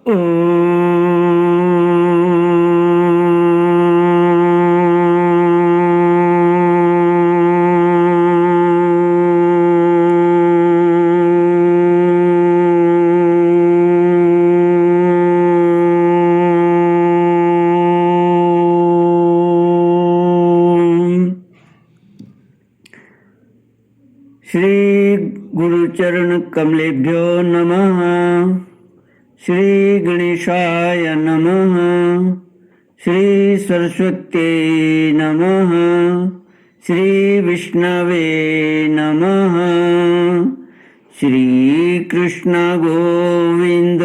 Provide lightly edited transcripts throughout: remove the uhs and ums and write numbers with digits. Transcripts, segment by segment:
श्री गुरुचरण कमलेभ्यो नमः। श्री गणेशाय नमः। श्री सरस्वत्यै नमः। श्री विष्णवे नमः। श्री कृष्ण गोविंद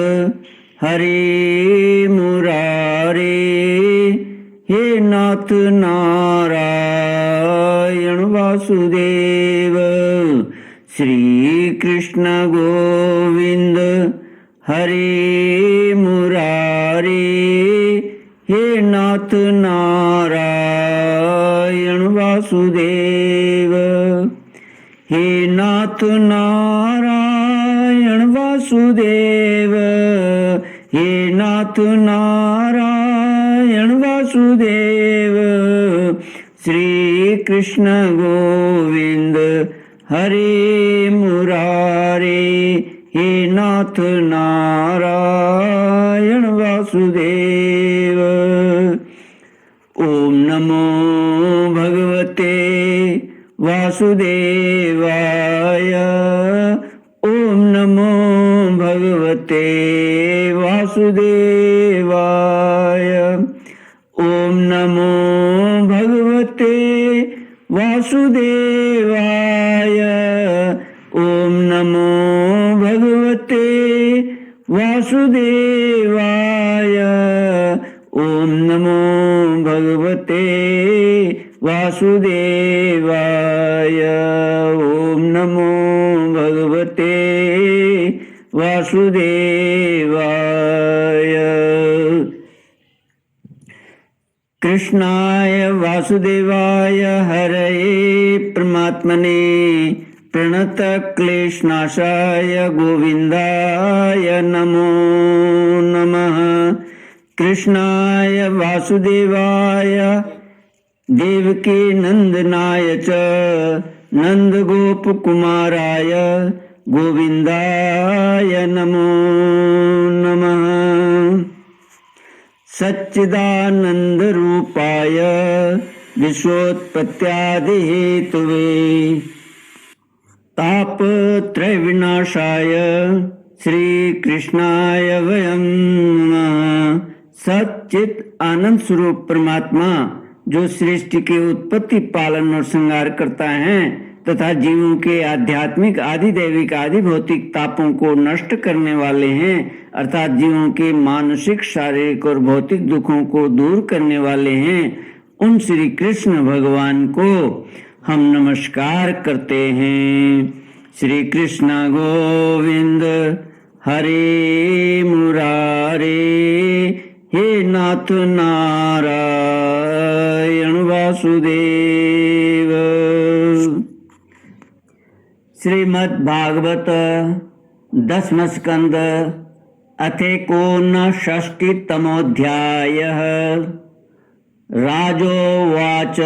हरे मुरारे, हे नाथ नारायण वासुदेव। श्री कृष्ण गोविंद हरे मुरारे, हे नाथ नारायण वासुदेव। हे नाथ नारायण वासुदेव, हे नाथ नारायण वासुदेव। श्री कृष्ण गोविंद हरे मुरारे, हे नाथ नारायण वासुदेव। ओम नमो भगवते वासुदेवाय। ओम नमो भगवते वासुदेवाय। ओम नमो भगवते वासुदेवाय। ओम नमो भगवते वासुदेवाय। ओम नमो भगवते वासुदेवाय। ओम नमो भगवते वासुदेवाय। कृष्णाय वासुदेवाय हरये परमात्मने प्रणतक्लेशनाशाय गोविन्दाय नमो नमः। कृष्णाय वासुदेवाय देवकी नंदनाय च नंदगोपकुमाराय गोविन्दाय नमो नमः। सच्चिदानंद रूपाय विश्वोत्पत्त्यादिहेतुवे तापत्रय विनाशाय श्री कृष्णाय वयं नमः। सच्चित आनंद स्वरूप परमात्मा जो सृष्टि के उत्पत्ति, पालन और संहार करता है तथा जीवों के आध्यात्मिक, आदि दैविक, आदि भौतिक तापों को नष्ट करने वाले हैं, अर्थात जीवों के मानसिक, शारीरिक और भौतिक दुखों को दूर करने वाले हैं, उन श्री कृष्ण भगवान को हम नमस्कार करते हैं। श्री कृष्ण गोविंद हरे मुरारे, हे नाथ नारायण वासुदेव। श्रीमद् भागवत दसम स्कंद अथेकोनषष्टितमोऽध्यायः। राजोवाच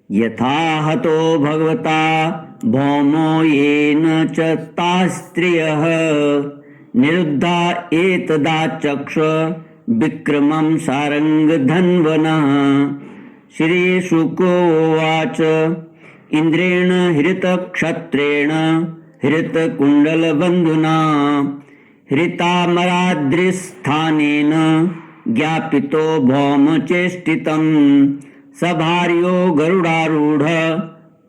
यथा हतो भगवता भौमो येन च तास्त्रियः निरुद्धा एतदाचक्ष विक्रमं सारंगधन्वनः। श्रीशुकोवाच इंद्रेण हृतक्षत्रेण हृतकुण्डलबन्धुना हृतामराद्रिस्थानेन ज्ञापितो भौमचेष्टितं। सभार्यो गरुडारूढ़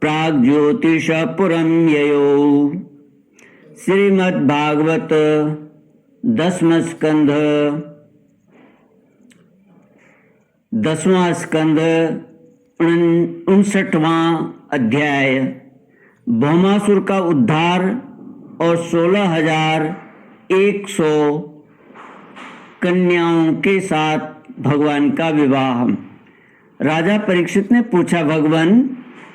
प्राग्ज्योतिषपुरं ययो। श्रीमद्भागवत दसम स्कंध, 10वां स्कंद, 59वां अध्याय। भौमासुर का उद्धार और 16,100 कन्याओं के साथ भगवान का विवाह। राजा परीक्षित ने पूछा,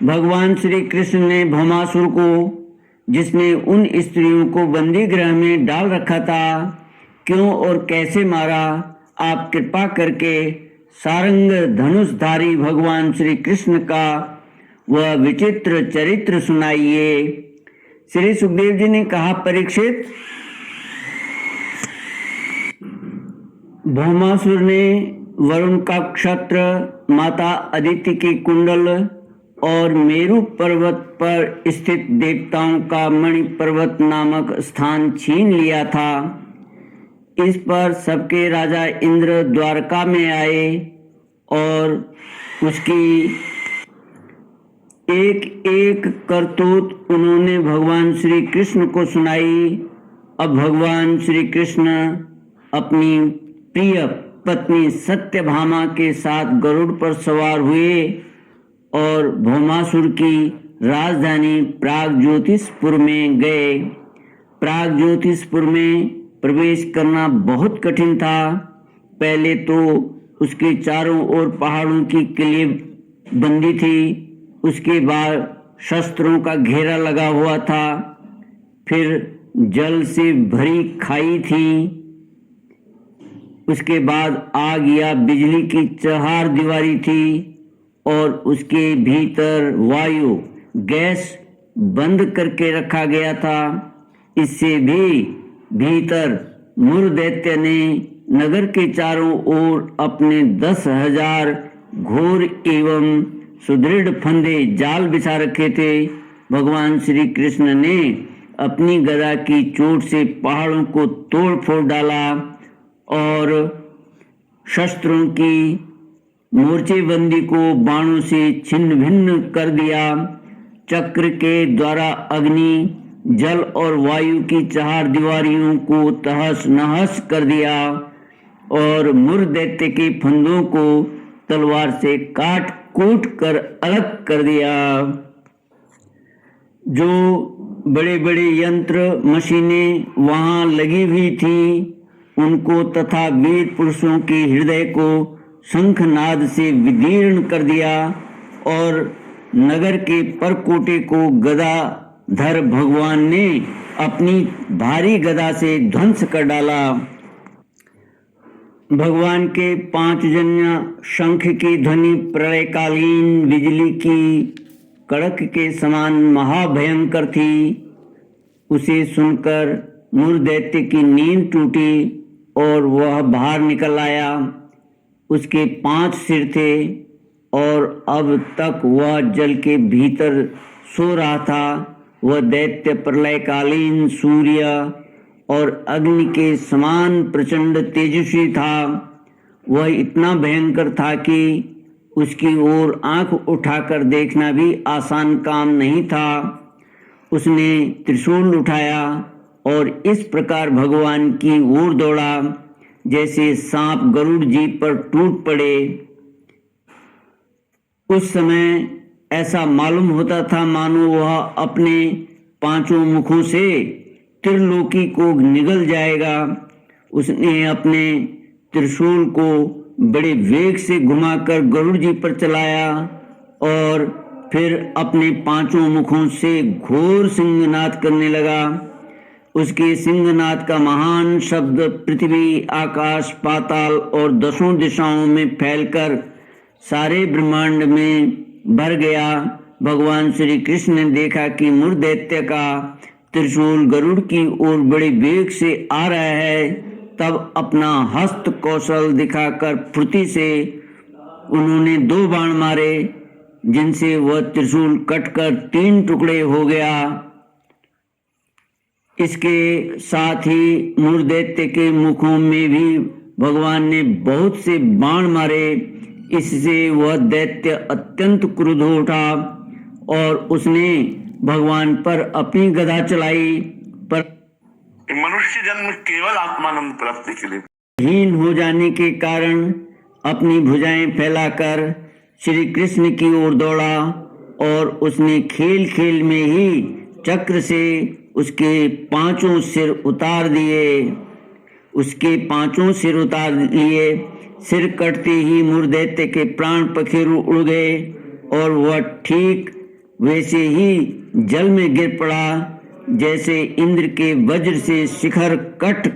भगवान श्री कृष्ण ने भौमासुर को, जिसने उन स्त्रियों को बंदी गृह में डाल रखा था, क्यों और कैसे मारा, आप कृपा करके सारंग धनुषधारी भगवान श्री कृष्ण का वह विचित्र चरित्र सुनाइए। श्री सुखदेव जी ने कहा, परीक्षित, भौमासुर ने वरुण का क्षत्र, माता अदिति के कुंडल और मेरु पर्वत पर स्थित देवताओं का मणि पर्वत नामक स्थान छीन लिया था। इस पर सबके राजा इंद्र द्वारका में आए और उसकी एक एक करतूत उन्होंने भगवान श्री कृष्ण को सुनाई। अब भगवान श्री कृष्ण अपनी प्रिय पत्नी सत्यभामा के साथ गरुड़ पर सवार हुए और भौमासुर की राजधानी प्रागज्योतिषपुर में गए। प्रागज्योतिषपुर में प्रवेश करना बहुत कठिन था। पहले तो उसके चारों ओर पहाड़ों की किले बंदी थी, उसके बाद शस्त्रों का घेरा लगा हुआ था, फिर जल से भरी खाई थी, उसके बाद आग या बिजली की चहार दीवारी थी और उसके भीतर वायु गैस बंद करके रखा गया था। इससे भी भीतर मुर दैत्य ने नगर के चारों ओर अपने 10,000 घोर एवं सुदृढ़ फंदे जाल बिछा रखे थे। भगवान श्री कृष्ण ने अपनी गदा की चोट से पहाड़ों को तोड़ फोड़ डाला और शस्त्रों की मोर्चेबंदी को बाणों से छिन्न भिन्न कर दिया। चक्र के द्वारा अग्नि, जल और वायु की चार दीवारियों को तहस नहस कर दिया और मुर दैत्य के फंदों को तलवार से काट कूट कर अलग कर दिया। जो बड़े बड़े यंत्र मशीनें वहां लगी हुई थी उनको तथा वीर पुरुषों के हृदय को शंखनाद से विदीर्ण कर दिया और नगर के परकोटे को गदाधर भगवान ने अपनी भारी गदा से ध्वंस कर डाला। भगवान के 5 जन्य शंख की ध्वनि प्रलयकालीन बिजली की कड़क के समान महाभयंकर थी। उसे सुनकर मुर दैत्य की नींद टूटी और वह बाहर निकल आया। उसके 5 सिर थे और अब तक वह जल के भीतर सो रहा था। वह दैत्य प्रलयकालीन सूर्य और अग्नि के समान प्रचंड तेजस्वी था। वह इतना भयंकर था कि उसकी ओर आंख उठाकर देखना भी आसान काम नहीं था। उसने त्रिशूल उठाया और इस प्रकार भगवान की ओर दौड़ा जैसे सांप गरुड़ जी पर टूट पड़े। उस समय ऐसा मालूम होता था मानो वह अपने 5 मुखों से त्रिलोकी को निगल जाएगा। उसने अपने त्रिशूल को बड़े वेग से घुमाकर गरुड़ जी पर चलाया और फिर अपने 5 मुखों से घोर सिंहनाद करने लगा। उसके सिंहनाद का महान शब्द पृथ्वी, आकाश, पाताल और 10 दिशाओं में फैलकर सारे ब्रह्मांड में भर गया। भगवान श्री कृष्ण ने देखा कि मुर दैत्य का त्रिशूल गरुड़ की ओर बड़े वेग से आ रहा है। तब अपना हस्त कौशल दिखाकर फुर्ती से उन्होंने 2 बाण मारे जिनसे वह त्रिशूल कटकर 3 टुकड़े हो गया। इसके साथ ही मुर दैत्य के मुखों में भी भगवान ने बहुत से बाण मारे। इससे वह दैत्य अत्यंत क्रुद्ध हो उठा और उसने भगवान पर अपनी गदा चलाई, पर मनुष्य जन्म केवल आत्मानंद प्राप्ति के लिए हीन हो जाने के कारण अपनी भुजाएं फैलाकर श्री कृष्ण की ओर दौड़ा और उसने खेल खेल में ही चक्र से उसके 5 सिर उतार दिए। उसके 5 सिर उतार लिए। सिर कटते ही मुर दैत्य के प्राण पखेरु उड़ गए और वह ठीक वैसे ही जल में गिर पड़ा जैसे इंद्र के वज्र से शिखर कट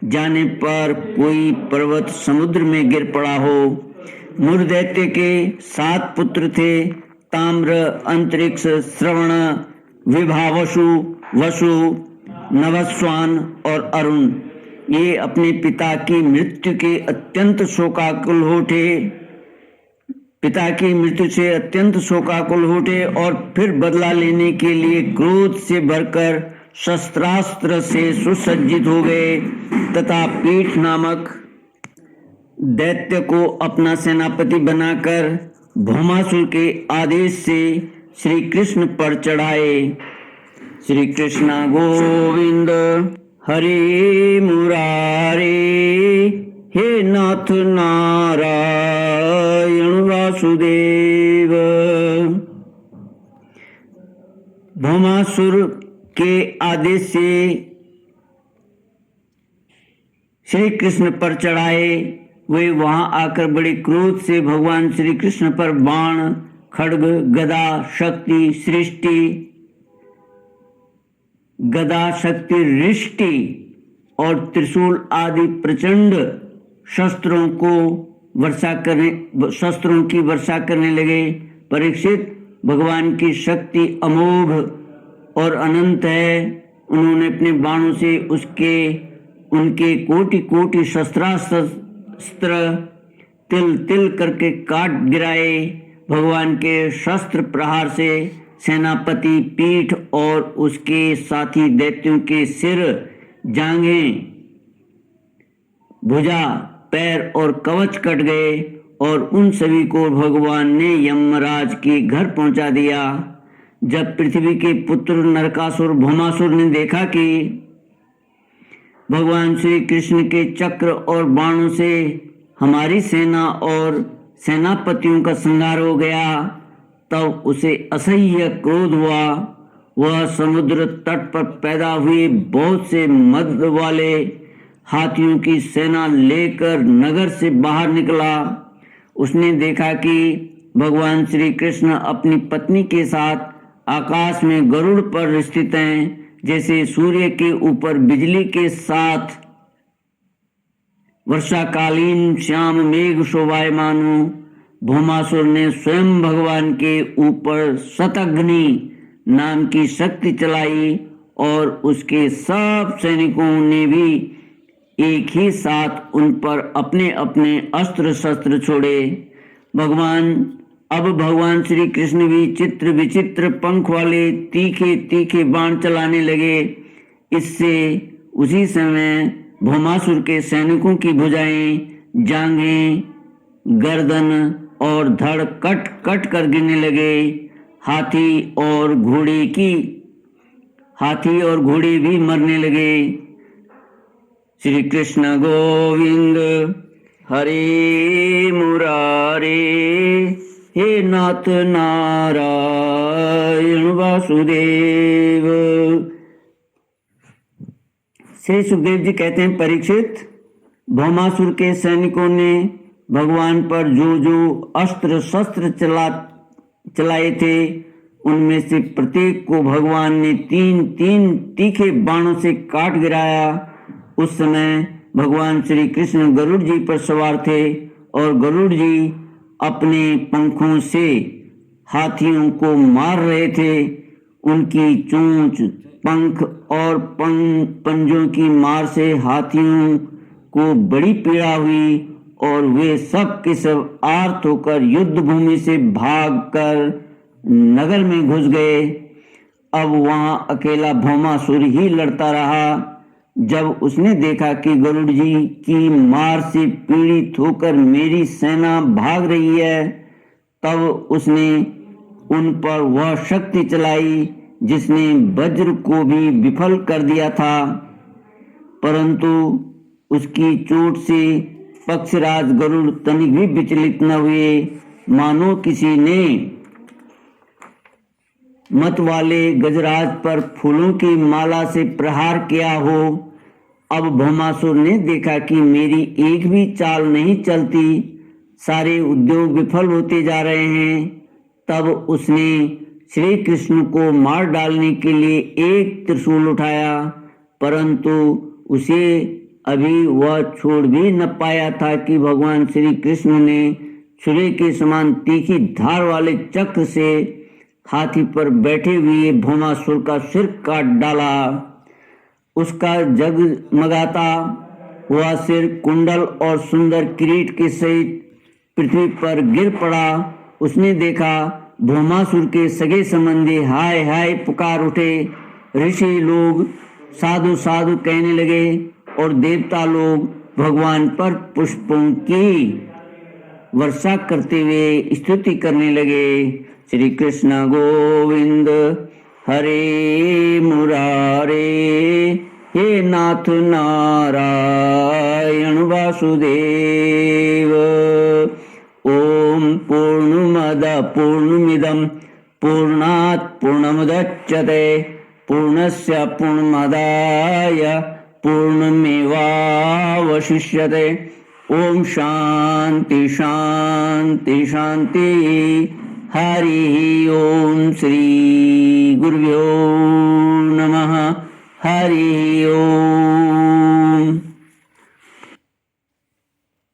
जाने पर कोई पर्वत समुद्र में गिर पड़ा हो। मुरदैत्य के 7 पुत्र थे, ताम्र, अंतरिक्ष, श्रवण, विभावसु, वसु, नवस्वान और अरुण। ये अपने पिता की मृत्यु के अत्यंत शोकाकुल उठे, पिता की मृत्यु से अत्यंत शोकाकुल उठे और फिर बदला लेने के लिए क्रोध से भरकर शस्त्रास्त्र से सुसज्जित हो गए तथा पीठ नामक दैत्य को अपना सेनापति बनाकर भौमासुर के आदेश से श्री कृष्ण पर चढ़ाए। श्री कृष्ण गोविंद हरे मुरारे, हे नाथ नारायण वासुदेव। भौमासुर के आदेश से श्री कृष्ण पर चढ़ाए। वे वहां आकर बड़े क्रोध से भगवान श्री कृष्ण पर बाण, खड्ग, गदा, शक्ति, सृष्टि, गदा, शक्ति, रिष्टि और त्रिशूल आदि प्रचंड शस्त्रों की वर्षा करने लगे। परीक्षित, भगवान की शक्ति अमोघ और अनंत है। उन्होंने अपने बाणों से उनके कोटि कोटि शस्त्रास्त्र तिल तिल करके काट गिराए। भगवान के शस्त्र प्रहार से सेनापति, पीठ और उसके साथी दैत्यों के सिर, जांघें, भुजा, पैर और कवच कट गए और उन सभी को भगवान ने यमराज के घर पहुंचा दिया। जब पृथ्वी के पुत्र नरकासुर भौमासुर ने देखा कि भगवान श्री कृष्ण के चक्र और बाणों से हमारी सेना और सेनापतियों का संहार हो गया, तब उसे असह्य क्रोध हुआ। वह समुद्र तट पर पैदा हुए बहुत से मद वाले हाथियों की सेना लेकर नगर से बाहर निकला। उसने देखा कि भगवान श्री कृष्ण अपनी पत्नी के साथ आकाश में गरुड़ पर स्थित हैं, जैसे सूर्य के ऊपर बिजली के साथ वर्षाकालीन श्याम मेघ शोभायमान हो। भौमासुर ने स्वयं भगवान के ऊपर शतघ्नि नाम की शक्ति चलाई और उसके सब सैनिकों ने भी एक ही साथ उन पर अपने अपने अस्त्र शस्त्र छोड़े। अब भगवान श्री कृष्ण भी चित्र विचित्र पंख वाले तीखे तीखे बाण चलाने लगे। इससे उसी समय भौमासुर के सैनिकों की भुजाएं, जांघें, गर्दन और धड़ कट कट कर गिरने लगे। हाथी और घोड़े भी मरने लगे। श्री कृष्ण गोविंद हरे मुरारे, हे नाथ नारायण वासुदेव। श्री सुखदेव जी कहते हैं, परीक्षित, भौमासुर के सैनिकों ने भगवान पर जो जो अस्त्र शस्त्र चलाए थे, उनमें से प्रत्येक को भगवान ने 3-3 तीखे बाणों से काट गिराया। उस समय भगवान श्री कृष्ण गरुड़ जी पर सवार थे और गरुड़ जी अपने पंखों से हाथियों को मार रहे थे। उनकी चोंच, पंख और पंजों की मार से हाथियों को बड़ी पीड़ा हुई और वे सब के सब आर्त होकर युद्ध भूमि से भागकर नगर में घुस गए। अब वहां अकेला भौमासुर ही लड़ता रहा। जब उसने देखा कि गरुड़ जी की मार से पीड़ित होकर मेरी सेना भाग रही है, तब उसने उन पर वह शक्ति चलाई जिसने वज्र को भी विफल कर दिया था, परंतु उसकी चोट से पक्षराज गरुड़ तनिक भी विचलित न हुए, मानो किसी ने मत वाले गजराज पर फूलों की माला से प्रहार किया हो। अब भौमासुर ने देखा कि मेरी एक भी चाल नहीं चलती, सारे उद्योग विफल होते जा रहे हैं। तब उसने श्री कृष्ण को मार डालने के लिए एक त्रिशूल उठाया, परंतु उसे अभी वह छोड़ भी न पाया था कि भगवान श्री कृष्ण ने छुरे के समान तीखी धार वाले चक्र से हाथी पर बैठे हुए भौमासुर का सिर काट डाला। उसका जगमगाता हुआ सिर कुंडल और सुंदर किरीट के सहित पृथ्वी पर गिर पड़ा। उसने देखा भौमासुर के सगे संबंधी हाय हाय पुकार उठे। ऋषि लोग साधु साधु कहने लगे और देवता लोग भगवान पर पुष्पों की वर्षा करते हुए स्तुति करने लगे। श्री कृष्ण गोविंद हरे मुरारे, हे नाथ नारायण वासुदेव। ओम पूर्णमद पूर्णमिदं पूर्णात् पूर्णमुदच्यते पूर्णस्य पूर्णमादाय पूर्णमेवावशिष्यते। ओम शांति शांति शांति। हरि ओम श्री गुरुभ्यो नमः। हरि ओम।